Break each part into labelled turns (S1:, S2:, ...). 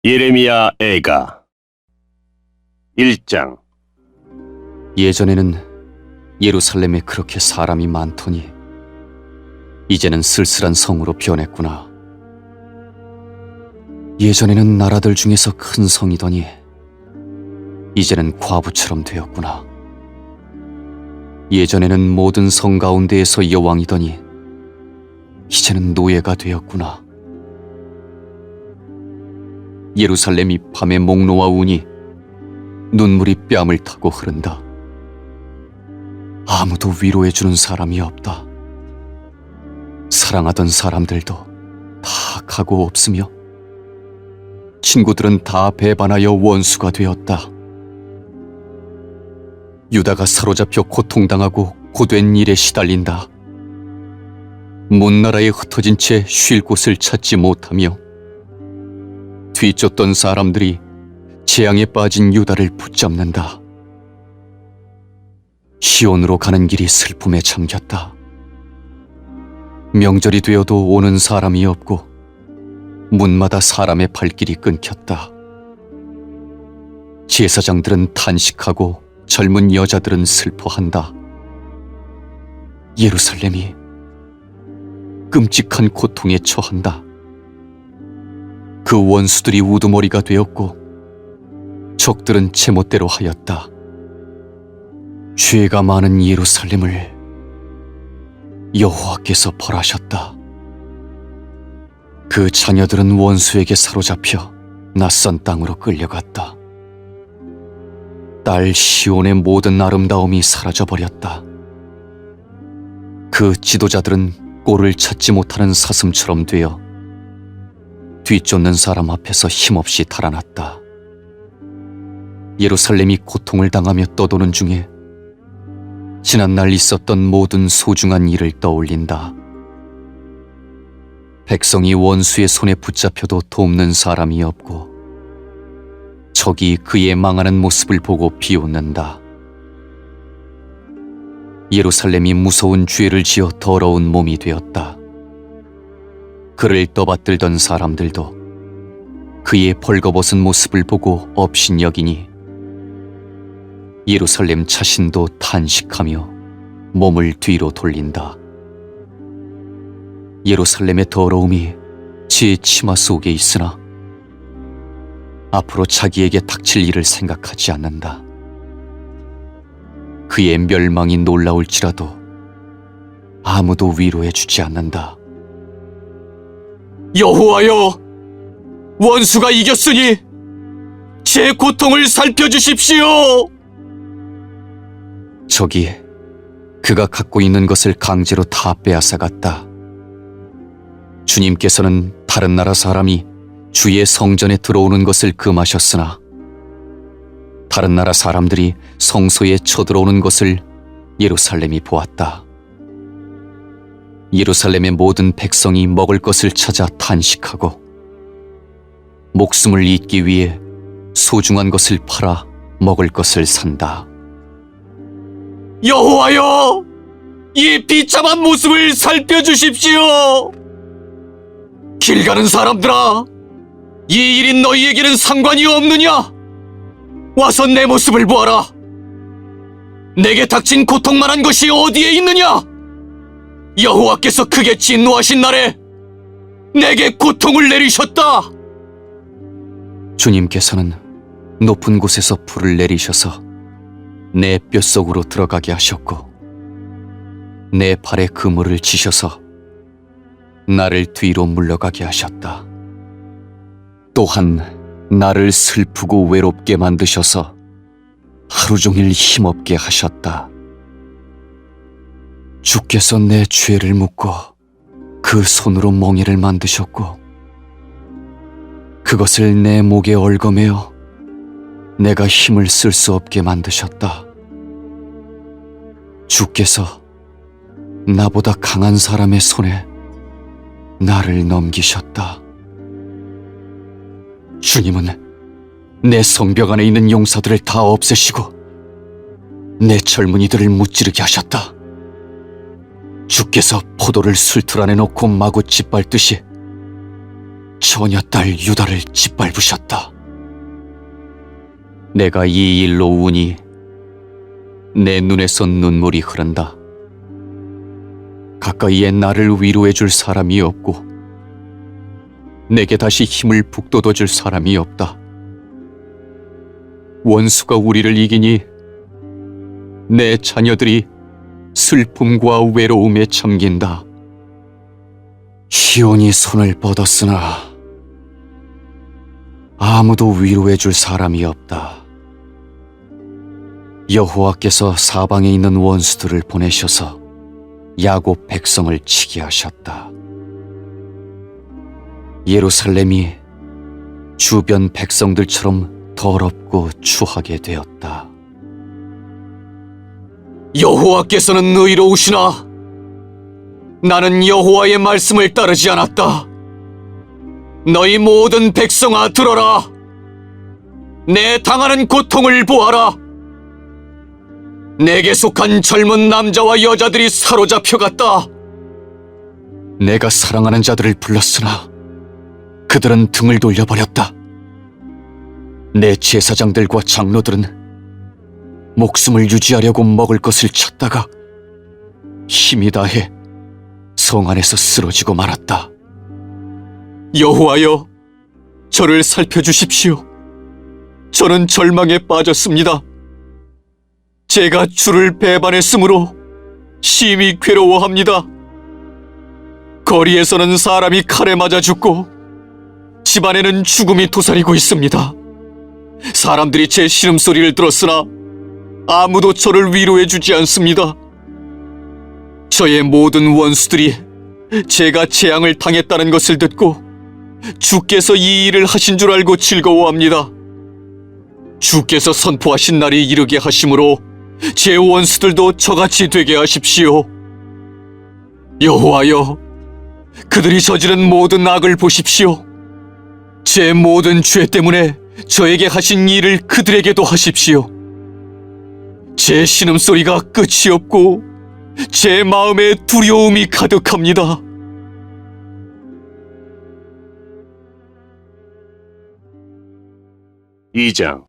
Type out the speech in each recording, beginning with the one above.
S1: 예레미야 애가 1장.
S2: 예전에는 예루살렘에 그렇게 사람이 많더니 이제는 쓸쓸한 성으로 변했구나. 예전에는 나라들 중에서 큰 성이더니 이제는 과부처럼 되었구나. 예전에는 모든 성 가운데에서 여왕이더니 이제는 노예가 되었구나. 예루살렘이 밤에 목 놓아 우니 눈물이 뺨을 타고 흐른다. 아무도 위로해주는 사람이 없다. 사랑하던 사람들도 다 가고 없으며 친구들은 다 배반하여 원수가 되었다. 유다가 사로잡혀 고통당하고 고된 일에 시달린다. 문나라에 흩어진 채 쉴 곳을 찾지 못하며 뒤쫓던 사람들이 재앙에 빠진 유다를 붙잡는다. 시온으로 가는 길이 슬픔에 잠겼다. 명절이 되어도 오는 사람이 없고 문마다 사람의 발길이 끊겼다. 제사장들은 탄식하고 젊은 여자들은 슬퍼한다. 예루살렘이 끔찍한 고통에 처한다. 그 원수들이 우두머리가 되었고 적들은 제멋대로 하였다. 죄가 많은 예루살렘을 여호와께서 벌하셨다. 그 자녀들은 원수에게 사로잡혀 낯선 땅으로 끌려갔다. 딸 시온의 모든 아름다움이 사라져버렸다. 그 지도자들은 꼴을 찾지 못하는 사슴처럼 되어 뒤쫓는 사람 앞에서 힘없이 달아났다. 예루살렘이 고통을 당하며 떠도는 중에 지난날 있었던 모든 소중한 일을 떠올린다. 백성이 원수의 손에 붙잡혀도 돕는 사람이 없고 적이 그의 망하는 모습을 보고 비웃는다. 예루살렘이 무서운 죄를 지어 더러운 몸이 되었다. 그를 떠받들던 사람들도 그의 벌거벗은 모습을 보고 업신여기니 예루살렘 자신도 탄식하며 몸을 뒤로 돌린다. 예루살렘의 더러움이 제 치마 속에 있으나 앞으로 자기에게 닥칠 일을 생각하지 않는다. 그의 멸망이 놀라울지라도 아무도 위로해주지 않는다. 여호와여, 원수가 이겼으니 제 고통을 살펴주십시오. 적이 그가 갖고 있는 것을 강제로 다 빼앗아갔다. 주님께서는 다른 나라 사람이 주의 성전에 들어오는 것을 금하셨으나 다른 나라 사람들이 성소에 쳐들어오는 것을 예루살렘이 보았다. 예루살렘의 모든 백성이 먹을 것을 찾아 탄식하고 목숨을 잇기 위해 소중한 것을 팔아 먹을 것을 산다. 여호와여, 이 비참한 모습을 살펴주십시오. 길 가는 사람들아, 이 일이 너희에게는 상관이 없느냐? 와서 내 모습을 보아라. 내게 닥친 고통만한 것이 어디에 있느냐? 여호와께서 크게 진노하신 날에 내게 고통을 내리셨다. 주님께서는 높은 곳에서 불을 내리셔서 내 뼛속으로 들어가게 하셨고 내 발에 그물을 치셔서 나를 뒤로 물러가게 하셨다. 또한 나를 슬프고 외롭게 만드셔서 하루 종일 힘없게 하셨다. 주께서 내 죄를 묻고 그 손으로 멍에를 만드셨고 그것을 내 목에 얽어매어 내가 힘을 쓸 수 없게 만드셨다. 주께서 나보다 강한 사람의 손에 나를 넘기셨다. 주님은 내 성벽 안에 있는 용사들을 다 없애시고 내 젊은이들을 무찌르게 하셨다. 주께서 포도를 술틀 안에 놓고 마구 짓밟듯이 처녀딸 유다를 짓밟으셨다. 내가 이 일로 우니 내 눈에서 눈물이 흐른다. 가까이에 나를 위로해 줄 사람이 없고 내게 다시 힘을 북돋워 줄 사람이 없다. 원수가 우리를 이기니 내 자녀들이 슬픔과 외로움에 잠긴다. 시온이 손을 뻗었으나 아무도 위로해 줄 사람이 없다. 여호와께서 사방에 있는 원수들을 보내셔서 야곱 백성을 치게 하셨다. 예루살렘이 주변 백성들처럼 더럽고 추하게 되었다. 여호와께서는 의로우시나 나는 여호와의 말씀을 따르지 않았다. 너희 모든 백성아 들어라. 내 당하는 고통을 보아라. 내게 속한 젊은 남자와 여자들이 사로잡혀갔다. 내가 사랑하는 자들을 불렀으나 그들은 등을 돌려버렸다. 내 제사장들과 장로들은 목숨을 유지하려고 먹을 것을 찾다가 힘이 다해 성 안에서 쓰러지고 말았다. 여호와여, 저를 살펴주십시오. 저는 절망에 빠졌습니다. 제가 주를 배반했으므로 심히 괴로워합니다. 거리에서는 사람이 칼에 맞아 죽고 집안에는 죽음이 도사리고 있습니다. 사람들이 제 신음소리를 들었으나 아무도 저를 위로해 주지 않습니다. 저의 모든 원수들이 제가 재앙을 당했다는 것을 듣고 주께서 이 일을 하신 줄 알고 즐거워합니다. 주께서 선포하신 날이 이르게 하심으로 제 원수들도 저같이 되게 하십시오. 여호와여, 그들이 저지른 모든 악을 보십시오. 제 모든 죄 때문에 저에게 하신 일을 그들에게도 하십시오. 제 신음소리가 끝이 없고 제 마음에 두려움이 가득합니다.
S1: 이장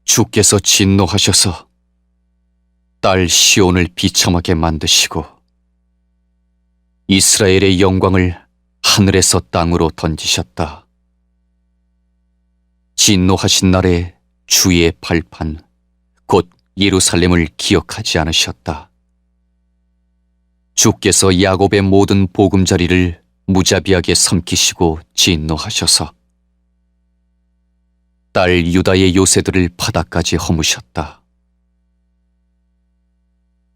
S2: 주께서 진노하셔서 딸 시온을 비참하게 만드시고 이스라엘의 영광을 하늘에서 땅으로 던지셨다. 진노하신 날에 주의 발판 곧 예루살렘을 기억하지 않으셨다. 주께서 야곱의 모든 보금자리를 무자비하게 삼키시고 진노하셔서 딸 유다의 요새들을 바다까지 허무셨다.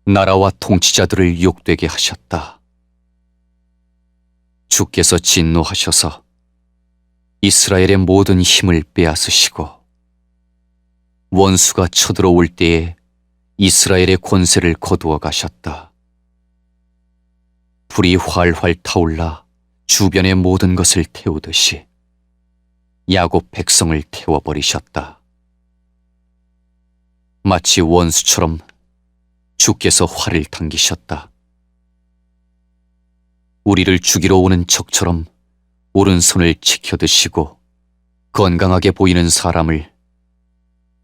S2: 나라와 통치자들을 욕되게 하셨다. 주께서 진노하셔서 이스라엘의 모든 힘을 빼앗으시고 원수가 쳐들어올 때에 이스라엘의 권세를 거두어 가셨다. 불이 활활 타올라 주변의 모든 것을 태우듯이 야곱 백성을 태워버리셨다. 마치 원수처럼 주께서 활을 당기셨다. 우리를 죽이러 오는 적처럼 오른손을 치켜드시고 건강하게 보이는 사람을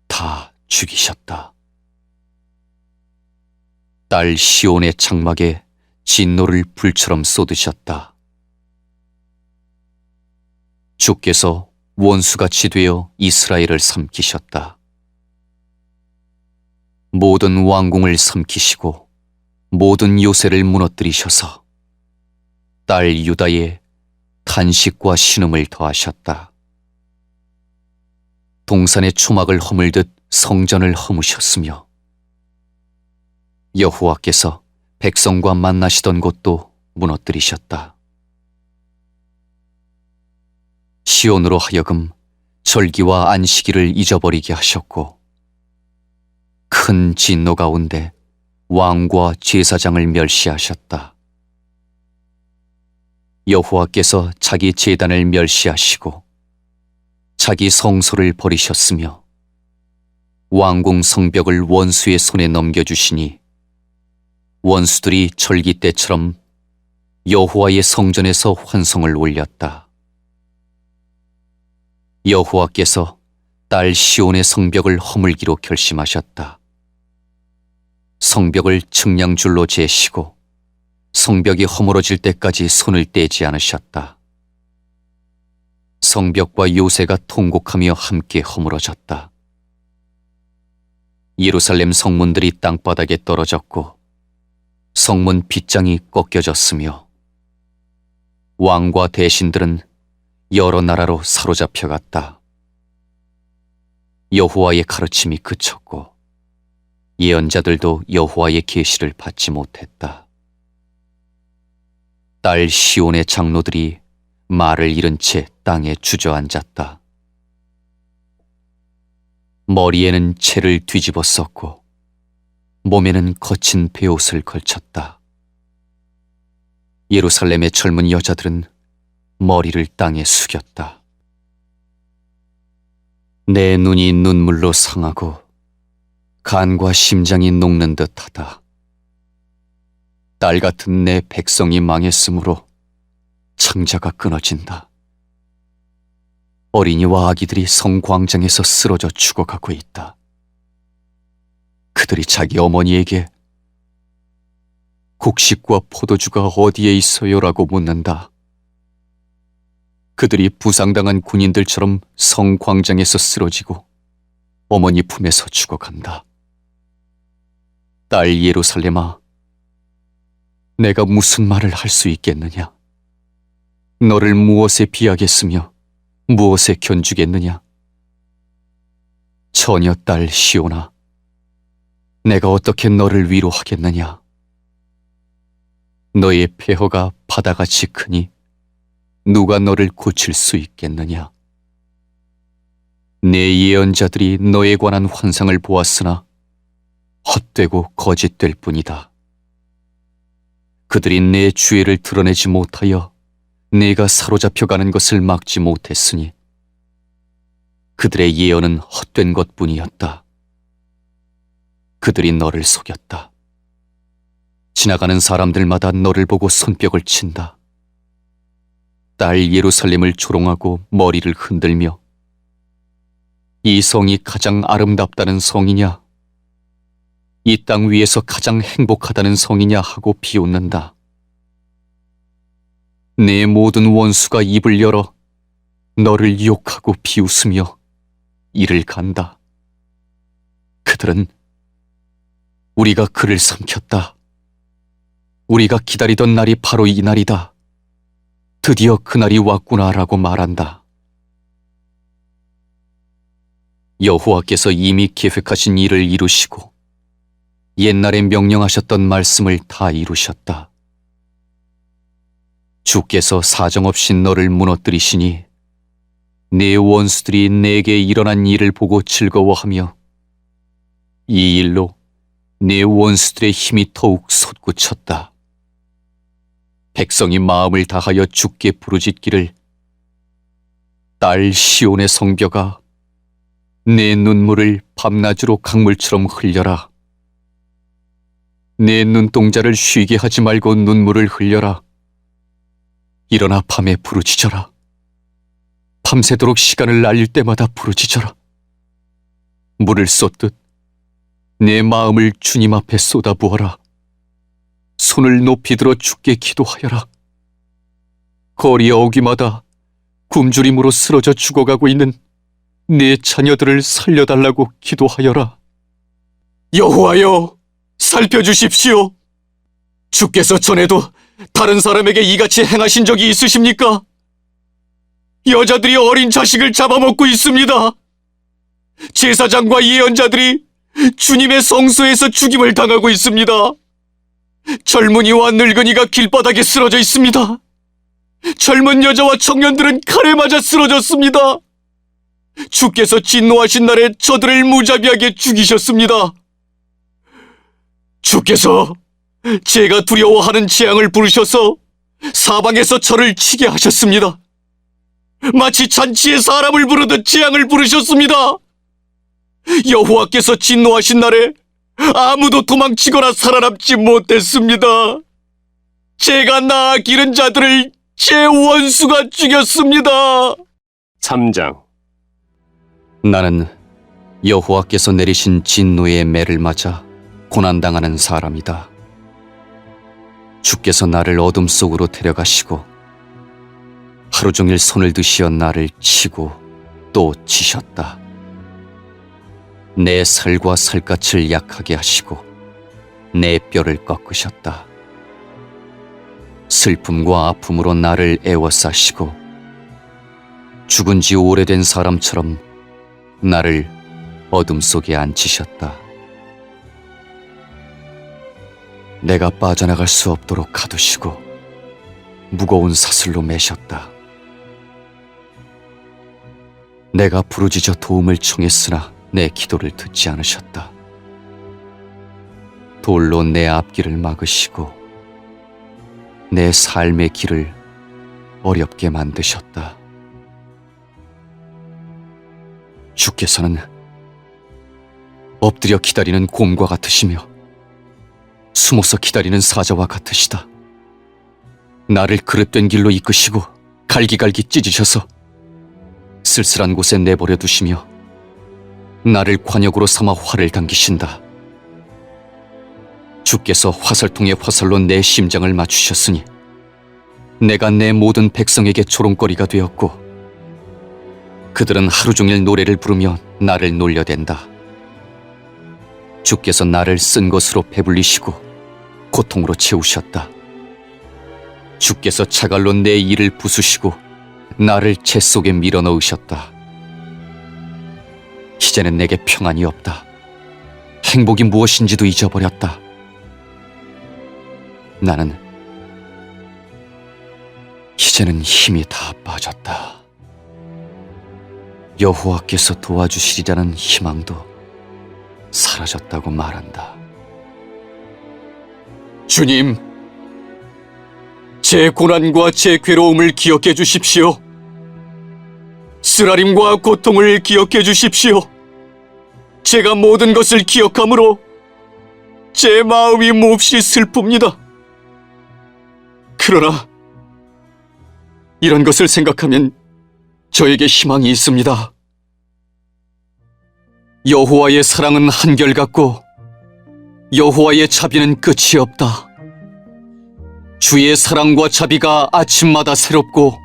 S2: 다 죽이셨다. 딸 시온의 장막에 진노를 불처럼 쏟으셨다. 주께서 원수같이 되어 이스라엘을 삼키셨다. 모든 왕궁을 삼키시고 모든 요새를 무너뜨리셔서 딸 유다에 탄식과 신음을 더하셨다. 동산의 초막을 허물듯 성전을 허무셨으며 여호와께서 백성과 만나시던 곳도 무너뜨리셨다. 시온으로 하여금 절기와 안식일을 잊어버리게 하셨고 큰 진노 가운데 왕과 제사장을 멸시하셨다. 여호와께서 자기 제단을 멸시하시고 자기 성소를 버리셨으며 왕궁 성벽을 원수의 손에 넘겨주시니 원수들이 절기 때처럼 여호와의 성전에서 환성을 올렸다.
S3: 여호와께서 딸 시온의 성벽을 허물기로 결심하셨다. 성벽을 측량줄로 재시고 성벽이 허물어질 때까지 손을 떼지 않으셨다. 성벽과 요새가 통곡하며 함께 허물어졌다. 예루살렘 성문들이 땅바닥에 떨어졌고 성문 빗장이 꺾여졌으며 왕과 대신들은 여러 나라로 사로잡혀갔다. 여호와의 가르침이 그쳤고 예언자들도 여호와의 계시를 받지 못했다. 딸 시온의 장로들이 말을 잃은 채 땅에 주저앉았다. 머리에는 채를 뒤집어 썼고 몸에는 거친 베옷을 걸쳤다. 예루살렘의 젊은 여자들은 머리를 땅에 숙였다. 내 눈이 눈물로 상하고 간과 심장이 녹는 듯하다. 딸 같은 내 백성이 망했으므로 창자가 끊어진다. 어린이와 아기들이 성광장에서 쓰러져 죽어가고 있다. 그들이 자기 어머니에게 곡식과 포도주가 어디에 있어요라고 묻는다. 그들이 부상당한 군인들처럼 성광장에서 쓰러지고 어머니 품에서 죽어간다. 딸 예루살렘아, 내가 무슨 말을 할 수 있겠느냐? 너를 무엇에 비하겠으며 무엇에 견주겠느냐? 처녀 딸 시온아, 내가 어떻게 너를 위로하겠느냐? 너의 폐허가 바다같이 크니 누가 너를 고칠 수 있겠느냐? 내 예언자들이 너에 관한 환상을 보았으나 헛되고 거짓될 뿐이다. 그들이 내 주애를 드러내지 못하여 내가 사로잡혀가는 것을 막지 못했으니 그들의 예언은 헛된 것뿐이었다. 그들이 너를 속였다. 지나가는 사람들마다 너를 보고 손뼉을 친다. 딸 예루살렘을 조롱하고 머리를 흔들며 이 성이 가장 아름답다는 성이냐? 이 땅 위에서 가장 행복하다는 성이냐 하고 비웃는다. 내 모든 원수가 입을 열어 너를 욕하고 비웃으며 이를 간다. 그들은 우리가 그를 삼켰다. 우리가 기다리던 날이 바로 이 날이다. 드디어 그날이 왔구나라고 말한다. 여호와께서 이미 계획하신 일을 이루시고 옛날에 명령하셨던 말씀을 다 이루셨다. 주께서 사정없이 너를 무너뜨리시니 내 원수들이 내게 일어난 일을 보고 즐거워하며 이 일로 내 원수들의 힘이 더욱 솟구쳤다. 백성이 마음을 다하여 주께 부르짖기를 딸 시온의 성벽아, 내 눈물을 밤낮으로 강물처럼 흘려라. 내 눈동자를 쉬게 하지 말고 눈물을 흘려라. 일어나 밤에 부르짖어라. 밤새도록 시간을 날릴 때마다 부르짖어라. 물을 쏟듯 내 마음을 주님 앞에 쏟아부어라. 손을 높이 들어 주께 기도하여라. 거리 어귀마다 굶주림으로 쓰러져 죽어가고 있는 내 자녀들을 살려달라고 기도하여라.
S2: 여호와여, 살펴주십시오. 주께서 전에도 다른 사람에게 이같이 행하신 적이 있으십니까? 여자들이 어린 자식을 잡아먹고 있습니다. 제사장과 예언자들이 주님의 성소에서 죽임을 당하고 있습니다. 젊은이와 늙은이가 길바닥에 쓰러져 있습니다. 젊은 여자와 청년들은 칼에 맞아 쓰러졌습니다. 주께서 진노하신 날에 저들을 무자비하게 죽이셨습니다. 주께서 제가 두려워하는 재앙을 부르셔서 사방에서 저를 치게 하셨습니다. 마치 잔치에 사람을 부르듯 재앙을 부르셨습니다. 여호와께서 진노하신 날에 아무도 도망치거나 살아남지 못했습니다. 제가 낳아 기른 자들을 제 원수가 죽였습니다.
S1: 3장
S3: 나는 여호와께서 내리신 진노의 매를 맞아 고난당하는 사람이다. 주께서 나를 어둠 속으로 데려가시고 하루 종일 손을 드시어 나를 치고 또 치셨다. 내 살과 살갗을 약하게 하시고 내 뼈를 꺾으셨다. 슬픔과 아픔으로 나를 애워싸시고 죽은 지 오래된 사람처럼 나를 어둠 속에 앉히셨다. 내가 빠져나갈 수 없도록 가두시고 무거운 사슬로 매셨다. 내가 부르짖어 도움을 청했으나 내 기도를 듣지 않으셨다. 돌로 내 앞길을 막으시고 내 삶의 길을 어렵게 만드셨다. 주께서는 엎드려 기다리는 곰과 같으시며 숨어서 기다리는 사자와 같으시다. 나를 그릇된 길로 이끄시고 갈기갈기 찢으셔서 쓸쓸한 곳에 내버려 두시며 나를 관역으로 삼아 활을 당기신다. 주께서 화살통에 화살로 내 심장을 맞추셨으니 내가 내 모든 백성에게 조롱거리가 되었고 그들은 하루 종일 노래를 부르며 나를 놀려댄다. 주께서 나를 쓴 것으로 배불리시고 고통으로 채우셨다. 주께서 자갈로 내 이를 부수시고 나를 재 속에 밀어넣으셨다. 이제는 내게 평안이 없다. 행복이 무엇인지도 잊어버렸다. 나는 이제는 힘이 다 빠졌다. 여호와께서 도와주시리라는 희망도 사라졌다고 말한다.
S2: 주님, 제 고난과 제 괴로움을 기억해 주십시오. 쓰라림과 고통을 기억해 주십시오. 제가 모든 것을 기억함으로 제 마음이 몹시 슬픕니다. 그러나 이런 것을 생각하면 저에게 희망이 있습니다. 여호와의 사랑은 한결같고 여호와의 자비는 끝이 없다. 주의 사랑과 자비가 아침마다 새롭고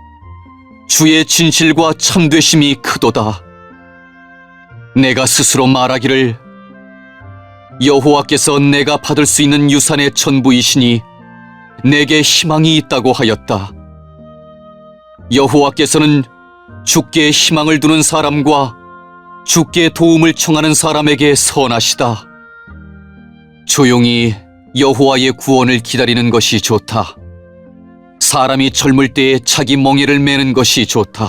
S2: 주의 진실과 참되심이 크도다. 내가 스스로 말하기를 여호와께서 내가 받을 수 있는 유산의 전부이시니 내게 희망이 있다고 하였다. 여호와께서는 주께 희망을 두는 사람과 주께 도움을 청하는 사람에게 선하시다. 조용히 여호와의 구원을 기다리는 것이 좋다. 사람이 젊을 때에 자기 멍에를 매는 것이 좋다.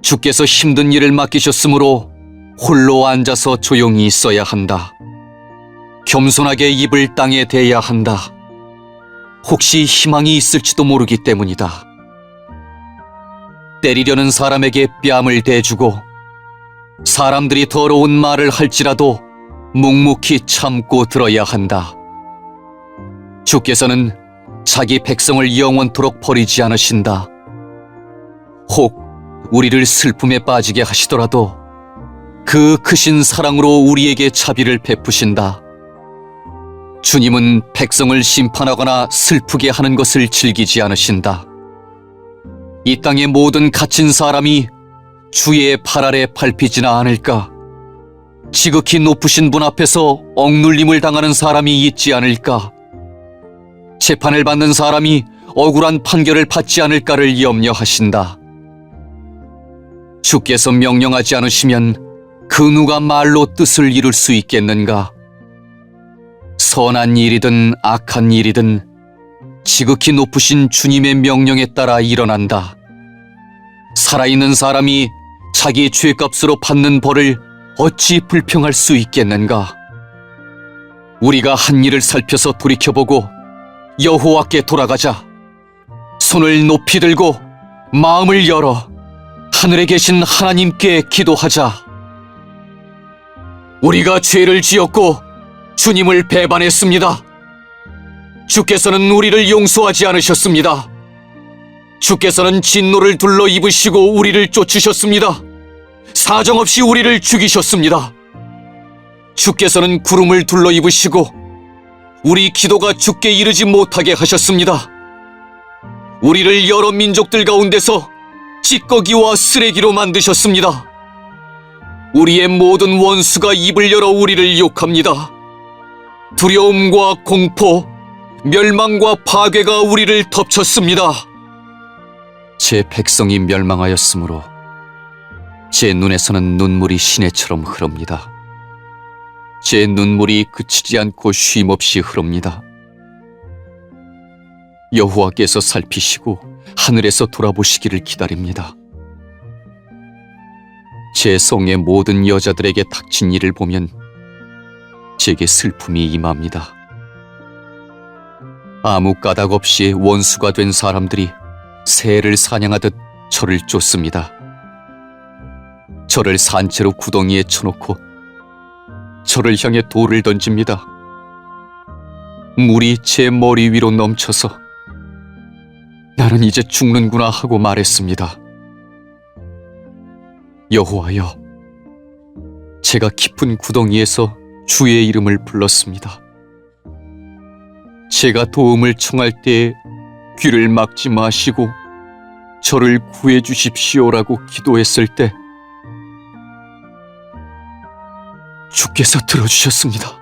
S2: 주께서 힘든 일을 맡기셨으므로 홀로 앉아서 조용히 있어야 한다. 겸손하게 입을 땅에 대야 한다. 혹시 희망이 있을지도 모르기 때문이다. 때리려는 사람에게 뺨을 대주고 사람들이 더러운 말을 할지라도 묵묵히 참고 들어야 한다. 주께서는 자기 백성을 영원토록 버리지 않으신다. 혹 우리를 슬픔에 빠지게 하시더라도 그 크신 사랑으로 우리에게 자비를 베푸신다. 주님은 백성을 심판하거나 슬프게 하는 것을 즐기지 않으신다. 이 땅의 모든 갇힌 사람이 주의 팔 아래 밟히지나 않을까? 지극히 높으신 분 앞에서 억눌림을 당하는 사람이 있지 않을까? 재판을 받는 사람이 억울한 판결을 받지 않을까를 염려하신다. 주께서 명령하지 않으시면 그 누가 말로 뜻을 이룰 수 있겠는가? 선한 일이든 악한 일이든 지극히 높으신 주님의 명령에 따라 일어난다. 살아있는 사람이 자기 죄값으로 받는 벌을 어찌 불평할 수 있겠는가? 우리가 한 일을 살펴서 돌이켜보고 여호와께 돌아가자. 손을 높이 들고 마음을 열어 하늘에 계신 하나님께 기도하자. 우리가 죄를 지었고 주님을 배반했습니다. 주께서는 우리를 용서하지 않으셨습니다. 주께서는 진노를 둘러 입으시고 우리를 쫓으셨습니다. 사정없이 우리를 죽이셨습니다. 주께서는 구름을 둘러 입으시고 우리 기도가 주께 이르지 못하게 하셨습니다. 우리를 여러 민족들 가운데서 찌꺼기와 쓰레기로 만드셨습니다. 우리의 모든 원수가 입을 열어 우리를 욕합니다. 두려움과 공포, 멸망과 파괴가 우리를 덮쳤습니다.
S3: 제 백성이 멸망하였으므로 제 눈에서는 눈물이 시내처럼 흐릅니다. 제 눈물이 그치지 않고 쉼없이 흐릅니다. 여호와께서 살피시고 하늘에서 돌아보시기를 기다립니다. 제 성의 모든 여자들에게 닥친 일을 보면 제게 슬픔이 임합니다. 아무 까닭 없이 원수가 된 사람들이 새를 사냥하듯 저를 쫓습니다. 저를 산채로 구덩이에 쳐놓고 저를 향해 돌을 던집니다. 물이 제 머리 위로 넘쳐서 나는 이제 죽는구나 하고 말했습니다. 여호와여, 제가 깊은 구덩이에서 주의 이름을 불렀습니다. 제가 도움을 청할 때에 귀를 막지 마시고 저를 구해 주십시오라고 기도했을 때 주께서 들어주셨습니다.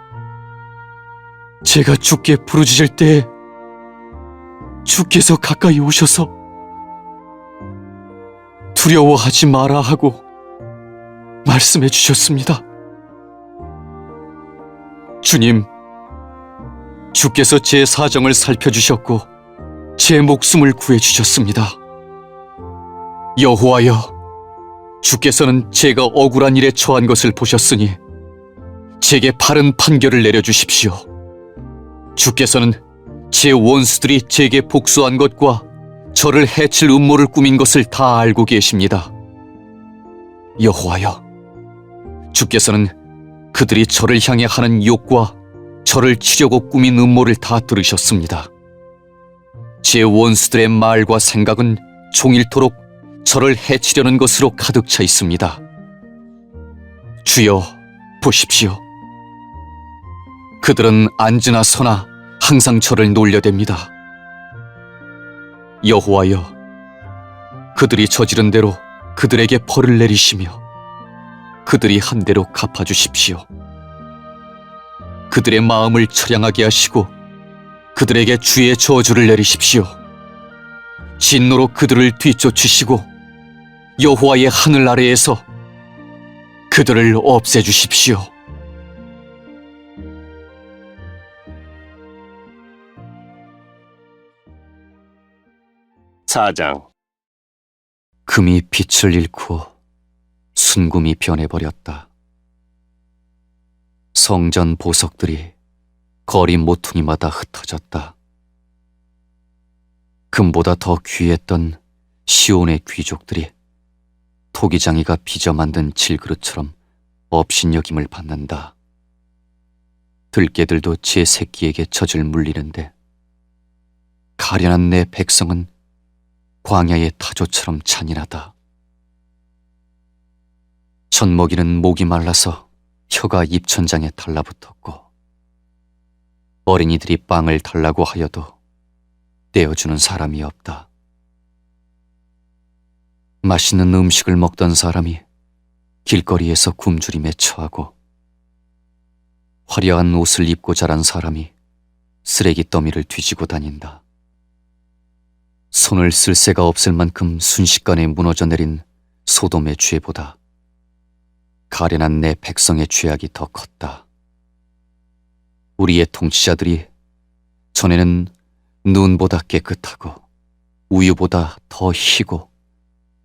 S3: 제가 주께 부르짖을 때에 주께서 가까이 오셔서 두려워하지 마라 하고 말씀해 주셨습니다. 주님, 주께서 제 사정을 살펴주셨고 제 목숨을 구해주셨습니다. 여호와여, 주께서는 제가 억울한 일에 처한 것을 보셨으니 제게 바른 판결을 내려주십시오. 주께서는 제 원수들이 제게 복수한 것과 저를 해칠 음모를 꾸민 것을 다 알고 계십니다. 여호와여, 주께서는 그들이 저를 향해 하는 욕과 저를 치려고 꾸민 음모를 다 들으셨습니다. 제 원수들의 말과 생각은 종일토록 저를 해치려는 것으로 가득 차 있습니다. 주여, 보십시오. 그들은 앉으나 서나 항상 저를 놀려댑니다. 여호와여, 그들이 저지른 대로 그들에게 벌을 내리시며 그들이 한 대로 갚아주십시오. 그들의 마음을 처량하게 하시고 그들에게 주의 저주를 내리십시오. 진노로 그들을 뒤쫓으시고 여호와의 하늘 아래에서 그들을 없애주십시오.
S1: 사장.
S3: 금이 빛을 잃고 순금이 변해버렸다. 성전 보석들이 거리 모퉁이마다 흩어졌다. 금보다 더 귀했던 시온의 귀족들이 토기장이가 빚어 만든 질그릇처럼 업신여김을 받는다. 들깨들도 제 새끼에게 젖을 물리는데 가련한 내 백성은 광야의 타조처럼 잔인하다. 젖먹이는 목이 말라서 혀가 입천장에 달라붙었고 어린이들이 빵을 달라고 하여도 떼어주는 사람이 없다. 맛있는 음식을 먹던 사람이 길거리에서 굶주림에 처하고 화려한 옷을 입고 자란 사람이 쓰레기 더미를 뒤지고 다닌다. 손을 쓸 새가 없을 만큼 순식간에 무너져 내린 소돔의 죄보다 가련한 내 백성의 죄악이 더 컸다. 우리의 통치자들이 전에는 눈보다 깨끗하고 우유보다 더 희고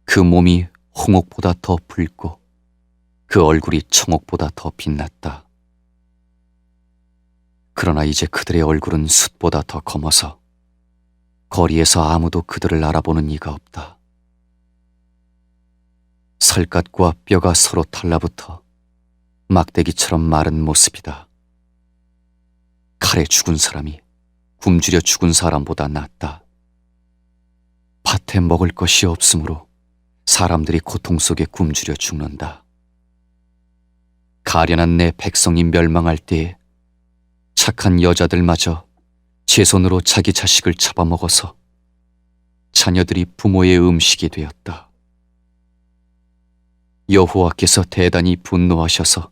S3: 그 몸이 홍옥보다 더 붉고 그 얼굴이 청옥보다 더 빛났다. 그러나 이제 그들의 얼굴은 숯보다 더 검어서 거리에서 아무도 그들을 알아보는 이가 없다. 살갗과 뼈가 서로 달라붙어 막대기처럼 마른 모습이다. 칼에 죽은 사람이 굶주려 죽은 사람보다 낫다. 밭에 먹을 것이 없으므로 사람들이 고통 속에 굶주려 죽는다. 가련한 내 백성이 멸망할 때에 착한 여자들마저 제 손으로 자기 자식을 잡아먹어서 자녀들이 부모의 음식이 되었다. 여호와께서 대단히 분노하셔서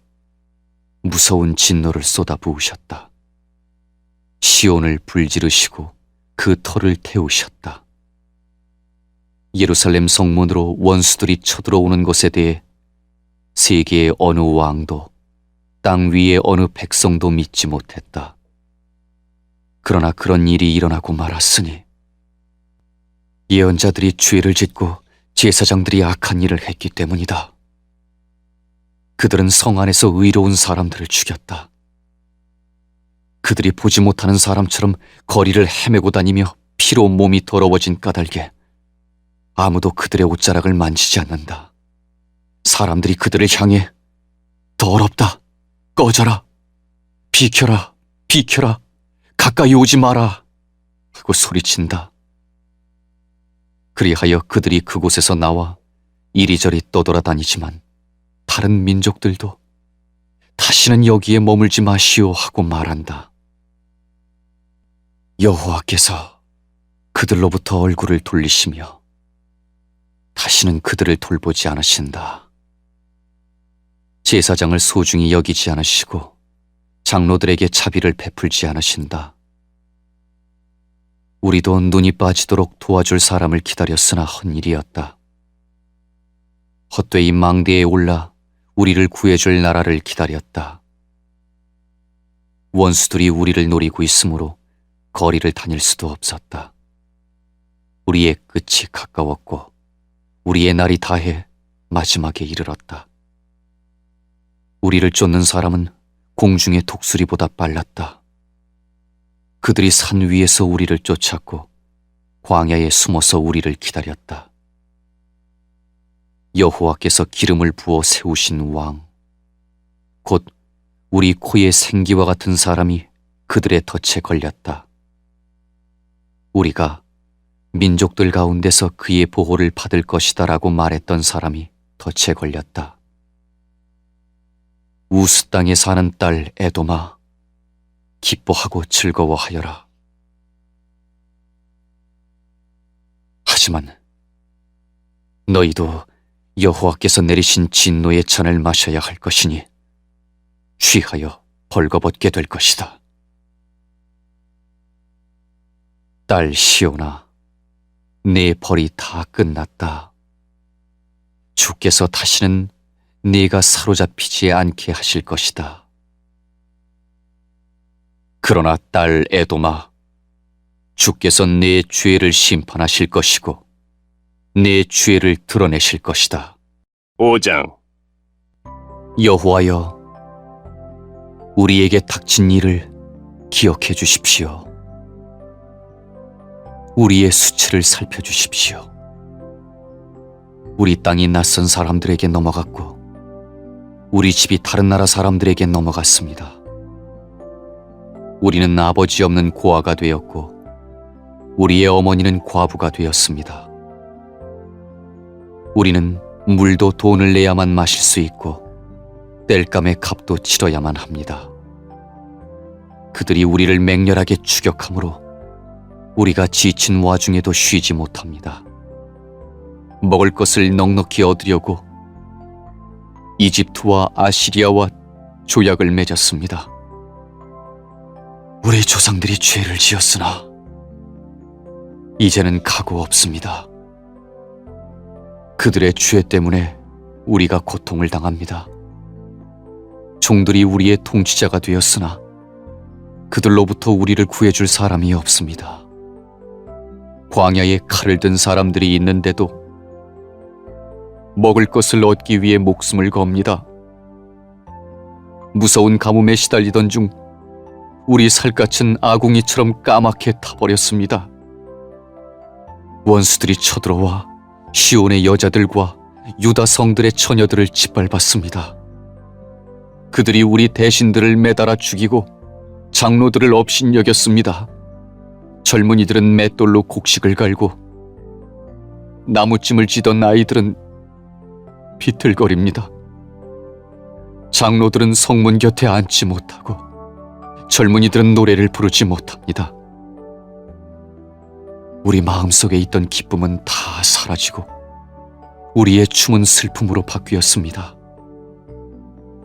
S3: 무서운 진노를 쏟아부으셨다. 시온을 불지르시고 그 터를 태우셨다. 예루살렘 성문으로 원수들이 쳐들어오는 것에 대해 세계의 어느 왕도 땅 위의 어느 백성도 믿지 못했다. 그러나 그런 일이 일어나고 말았으니 예언자들이 죄를 짓고 제사장들이 악한 일을 했기 때문이다. 그들은 성 안에서 의로운 사람들을 죽였다. 그들이 보지 못하는 사람처럼 거리를 헤매고 다니며 피로 몸이 더러워진 까닭에 아무도 그들의 옷자락을 만지지 않는다. 사람들이 그들을 향해 더럽다, 꺼져라, 비켜라, 비켜라, 가까이 오지 마라 하고 소리친다. 그리하여 그들이 그곳에서 나와 이리저리 떠돌아다니지만 다른 민족들도 다시는 여기에 머물지 마시오 하고 말한다. 여호와께서 그들로부터 얼굴을 돌리시며 다시는 그들을 돌보지 않으신다. 제사장을 소중히 여기지 않으시고 장로들에게 자비를 베풀지 않으신다. 우리도 눈이 빠지도록 도와줄 사람을 기다렸으나 헛일이었다. 헛되이 망대에 올라 우리를 구해줄 나라를 기다렸다. 원수들이 우리를 노리고 있으므로 거리를 다닐 수도 없었다. 우리의 끝이 가까웠고 우리의 날이 다해 마지막에 이르렀다. 우리를 쫓는 사람은 공중의 독수리보다 빨랐다. 그들이 산 위에서 우리를 쫓았고 광야에 숨어서 우리를 기다렸다. 여호와께서 기름을 부어 세우신 왕, 곧 우리 코의 생기와 같은 사람이 그들의 덫에 걸렸다. 우리가 민족들 가운데서 그의 보호를 받을 것이다라고 말했던 사람이 덫에 걸렸다. 우스 땅에 사는 딸 에돔아, 기뻐하고 즐거워하여라. 하지만 너희도 여호와께서 내리신 진노의 잔을 마셔야 할 것이니 취하여 벌거벗게 될 것이다. 딸 시온아, 내 벌이 다 끝났다. 주께서 다시는 네가 사로잡히지 않게 하실 것이다. 그러나 딸 에돔아, 주께서 네 죄를 심판하실 것이고 네 죄를 드러내실 것이다.
S1: 5장.
S3: 여호와여, 우리에게 닥친 일을 기억해 주십시오. 우리의 수치를 살펴주십시오. 우리 땅이 낯선 사람들에게 넘어갔고 우리 집이 다른 나라 사람들에게 넘어갔습니다. 우리는 아버지 없는 고아가 되었고 우리의 어머니는 과부가 되었습니다. 우리는 물도 돈을 내야만 마실 수 있고 땔감의 값도 치러야만 합니다. 그들이 우리를 맹렬하게 추격하므로 우리가 지친 와중에도 쉬지 못합니다. 먹을 것을 넉넉히 얻으려고 이집트와 아시리아와 조약을 맺었습니다. 우리 조상들이 죄를 지었으나 이제는 각오 없습니다. 그들의 죄 때문에 우리가 고통을 당합니다. 종들이 우리의 통치자가 되었으나 그들로부터 우리를 구해줄 사람이 없습니다. 광야에 칼을 든 사람들이 있는데도 먹을 것을 얻기 위해 목숨을 겁니다. 무서운 가뭄에 시달리던 중 우리 살갗은 아궁이처럼 까맣게 타버렸습니다. 원수들이 쳐들어와 시온의 여자들과 유다 성들의 처녀들을 짓밟았습니다. 그들이 우리 대신들을 매달아 죽이고 장로들을 업신여겼습니다. 젊은이들은 맷돌로 곡식을 갈고 나무찜을 지던 아이들은 비틀거립니다. 장로들은 성문 곁에 앉지 못하고 젊은이들은 노래를 부르지 못합니다. 우리 마음속에 있던 기쁨은 다 사라지고 우리의 춤은 슬픔으로 바뀌었습니다.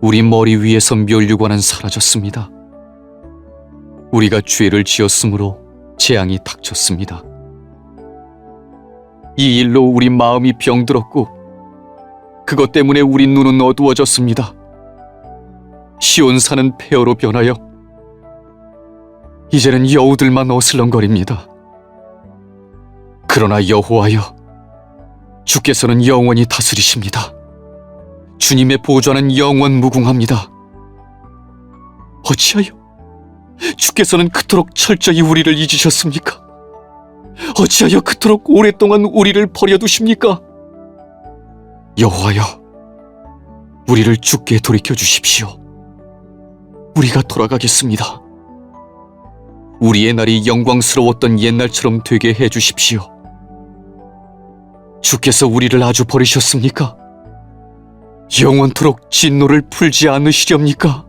S3: 우리 머리 위에서 면류관은 사라졌습니다. 우리가 죄를 지었으므로 재앙이 닥쳤습니다. 이 일로 우리 마음이 병들었고 그것 때문에 우리 눈은 어두워졌습니다. 시온산은 폐허로 변하여 이제는 여우들만 어슬렁거립니다. 그러나 여호와여, 주께서는 영원히 다스리십니다. 주님의 보좌는 영원 무궁합니다. 어찌하여 주께서는 그토록 철저히 우리를 잊으셨습니까? 어찌하여 그토록 오랫동안 우리를 버려두십니까? 여호와여, 우리를 주께 돌이켜 주십시오. 우리가 돌아가겠습니다. 우리의 날이 영광스러웠던 옛날처럼 되게 해주십시오. 주께서 우리를 아주 버리셨습니까? 영원토록 진노를 풀지 않으시렵니까?